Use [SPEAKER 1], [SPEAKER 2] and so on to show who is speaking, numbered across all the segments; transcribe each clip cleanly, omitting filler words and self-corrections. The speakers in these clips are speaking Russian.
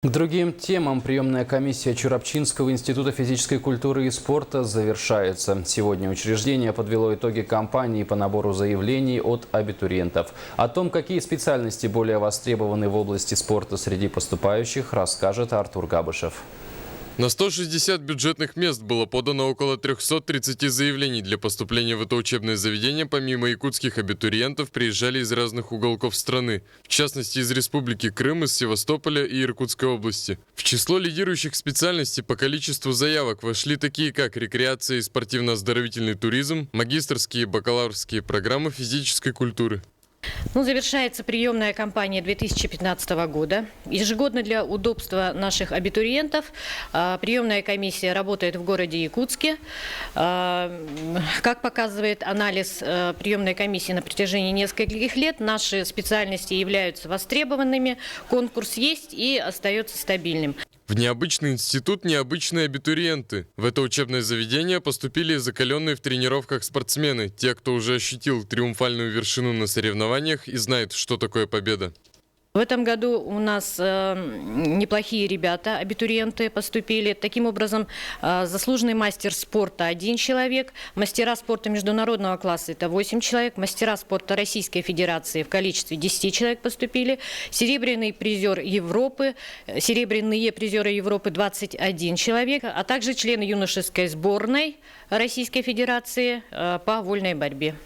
[SPEAKER 1] К другим темам приемная комиссия Чурапчинского института физической культуры и спорта завершается. Сегодня учреждение подвело итоги кампании по набору заявлений от абитуриентов. О том, какие специальности более востребованы в области спорта среди поступающих, расскажет Артур Габышев.
[SPEAKER 2] На 160 бюджетных мест было подано около 330 заявлений для поступления в это учебное заведение. Помимо якутских абитуриентов приезжали из разных уголков страны, в частности из Республики Крым, из Севастополя и Иркутской области. В число лидирующих специальностей по количеству заявок вошли такие, как рекреация и спортивно-оздоровительный туризм, магистерские и бакалаврские программы физической культуры.
[SPEAKER 3] Завершается приемная кампания 2015 года. Ежегодно для удобства наших абитуриентов приемная комиссия работает в городе Якутске. Как показывает анализ приемной комиссии на протяжении нескольких лет, наши специальности являются востребованными, конкурс есть и остается стабильным.
[SPEAKER 2] В необычный институт необычные абитуриенты. В это учебное заведение поступили закаленные в тренировках спортсмены, те, кто уже ощутил триумфальную вершину на соревнованиях и знает, что такое победа.
[SPEAKER 3] В этом году у нас неплохие ребята, абитуриенты поступили. Таким образом, заслуженный мастер спорта – 1 человек, мастера спорта международного класса – это 8 человек, мастера спорта Российской Федерации в количестве 10 человек поступили, серебряный призер Европы, серебряные призеры Европы – 21 человек, а также члены юношеской сборной Российской Федерации по вольной борьбе.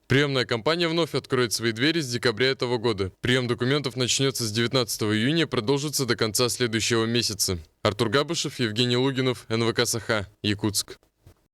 [SPEAKER 2] Приемная кампания вновь откроет свои двери с декабря этого года. Прием документов начнется с 19 июня и продолжится до конца следующего месяца. Артур Габышев, Евгений Лугинов, НВК «Саха», Якутск.